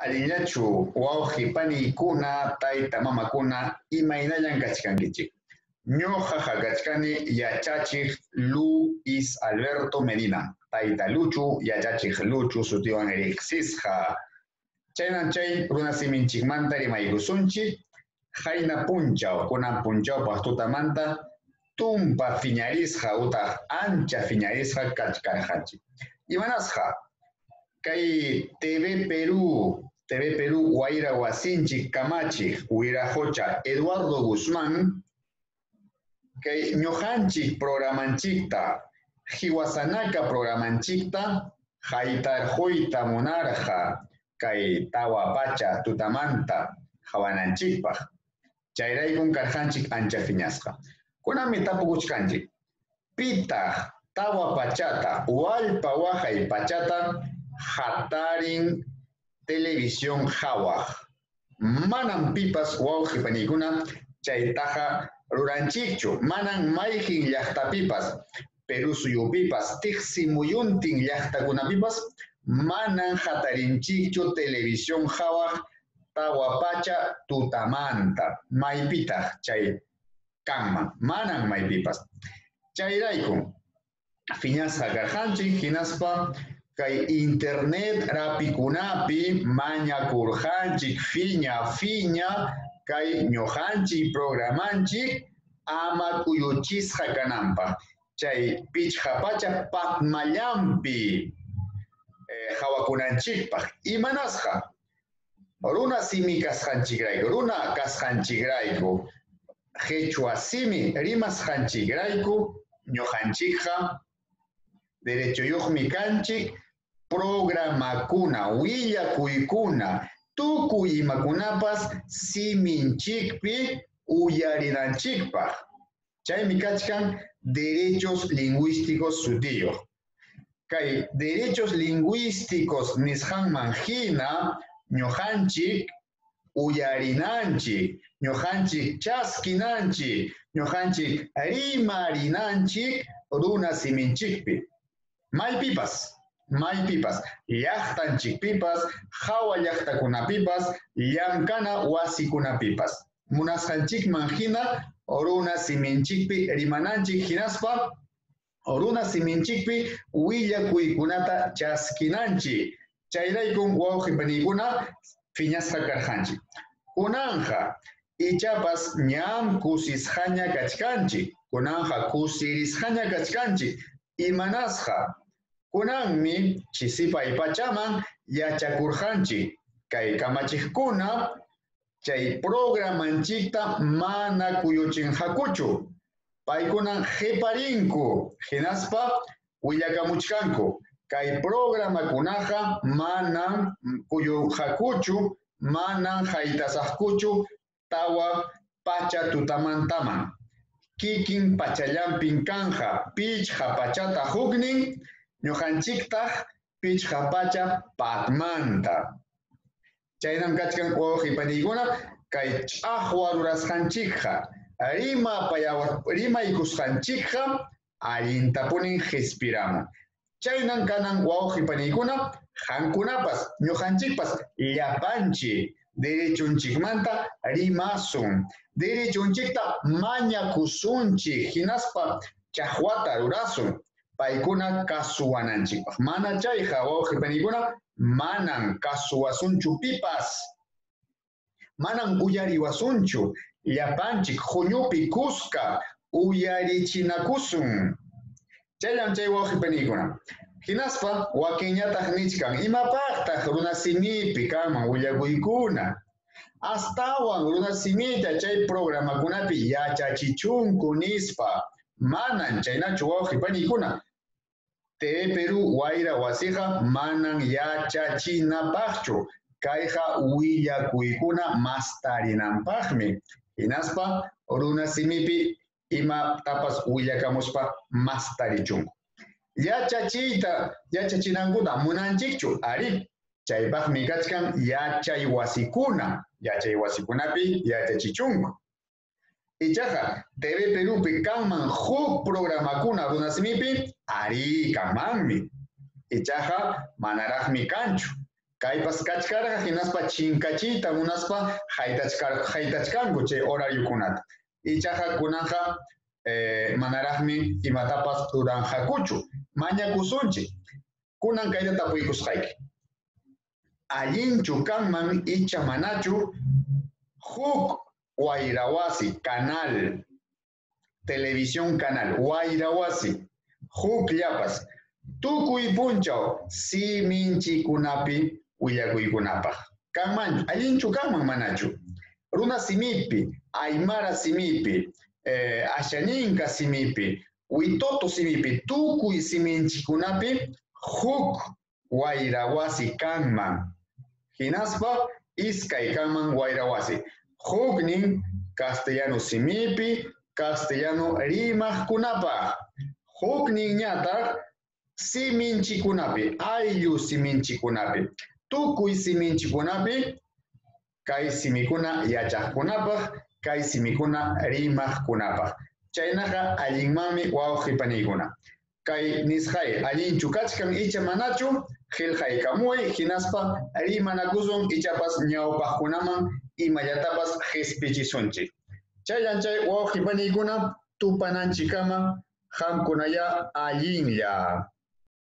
Aliñachu wawqi panikuna tayta mamakuna imaynayan kachkankichik. Ñuqaqa kachkani yachachiq Luis Alberto Medina. Tayta Luchu yachachiq Luchu sutiwan riqsisqa. Chaynan chay runa siminchikmanta rimaykusunchik hayna punchaw kunan punchawpaq tutamanta tumpa fiñarisqa utaq ancha fiñarisqa kachkarqanchik. Imanasqa kay TV Perú Wayra wasinchik kamachiq wiraqucha Eduardo Guzmán kay ñuqanchik programanchikta hiwasanaka programanchikta haytarquyta munarqa kay tawa pacha tutamanta hawananchikpaq. Chayraykun karqanchik ancha fiñasqa. Kunanmi tapukuchkanchik. Pitaq tawa pachata, wallpa waqay pachata hatarin televisión hawaq. Manan pipas wawqi panikuna chaytaqa ruranchikchu. Manan mayqin llaqtapipas, Perú suyupipas, tiqsi muyuntin llaqtakunapipas manan hatarinchikchu televisión hawaq tawa pacha tutamanta. Maypitaq chay kanman, manan maypipas. Chayrayku fiñasqa karqanchik hinaspa kay internet rapikunapi mañakurqanchik fiña kay ñuqanchik programanchik ama kuyuchisqa kananpaq. Chay pichqa pacha pakmallampi hawakunanchikpaq. Imanasqa runa simi kasqanchikrayku, runa kasqanchikrayku, Quechua simi rimasqanchikrayku ñuqanchikqa derechuyuqmi kanchik programakuna, willakuykuna, tukuy imakunapas siminchikpi uyarinanchikpaq. Chaymi kachkan derechos lingüísticos sutiyuq. Kay derechos lingüísticos nisqanman hina ñuqanchik uyarinanchik, ñuqanchik chaskinanchik, ñuqanchik rimarinanchik runa siminchikpi. Maypipas, llaqtanchikpipas, hawa llaqtakunapipas, llankana wasikunapipas. Munasqanchikman hina runa siminchikpi rimananchik hinaspa runa siminchikpi willakuykunata chaskinanchik. Chayraykun wawqi panikuna fiñasqa karqanchik. Kunanja ichapas ñam kusisqaña kachkanchik, kunanja kusirisqaña kachkanchik. Imanasqa kunanmi chisipay pachaman yachakurqanchik kay kamachiqkuna chay programanchikta mana kuyuchinqakuchu. Paykuna qhiparinku hinaspa willakamuchkanku. Kay programakunaqa manan kuyunqakuchu, manan haytasaqkuchu tawa pacha tutamantaman. Kikin pachallanpin kanja pichqa pachata huknin ñuqanchiktaq pichqa pacha patmanta. Chaynan kachkan wawqi panikuna kay ch'aqwa rurasqanchikqa rimaykusqanchikqa allintapunin qhispiramun. Chaynan kanan wawqi panikuna hankunapas ñuqanchikpas llapanchik derechunchikmanta rimasun. Derechunchikta mañakusunchik hinaspa chaqwata rurasun paykuna kasuwananchikpaq. Mana chayqa wawqi panikuna manan kasuwasunchu pipas. Manan uyariwasunchu. Llapanchik huñupi kuska uyarichinakusun. Chaylan chay wawqi panikuna. Hinaspa wakinñataq nichkan imapaqtaq runa simipi kanman willakuykuna. Astawan runa simita chay programakunapi yachachichunku nispa. Manan chaynachu wawqi panikuna. TV Perú Wayra wasiqa manan yachachinapaqchu. Kayqa willakuykuna mastarinanpaqmi. Hinaspa runa simipi imatapas willakamuspa mastarichunku. Yachachinankuna munanchikchu ari. Chaypaqmi kachkan yachay wasikuna. Yachay wasikunapi yachachichunku. Ichaqa TV Perúpi kanman huk programakuna runa simipi ari kanmanmi. Ichaqa manaraqmi kanchu. Kaypas kachkarqa hinaspa chinkachita munaspa haytachkanku chay horariukunata. Ichaqa kunanqa manaraqmi imatapas ruranqakuchu. Mañakusunchik. Kunan kayta tapuykusqayki. Allinchu kanman icha manachu huk wayrawasi canal, televisión canal, wayrawasi, huk llapas, tukuy punchaw siminchikunapi willakuykunapaq. Kanman, allinchu kanman manachu. Runa simipi, aymara simipi, ashaninka simipi, witoto simipi, tukuy siminchikunapi huk wayrawasi kanman. Hinaspa iskay kanman wayrawasi. Huknin castellano simipi, castellano rimaqkunapaq. Huknin ñataq siminchikunapi, ayllu siminchikunapi, tukuy siminchikunapi kay simikuna yachaqkunapaq, kay simikuna rimaqkunapaq. Chaynaqa allinmanmi wawqipaniykuna. Kay nisqay allinchu kachkan icha manachu qillqaykamuy hinaspa rimanakusun ichapas ñawpaqkunaman imallatapas qhispichisunchik. Chayanchay wawqipaniykuna tupananchikama hamkunaya allinlla.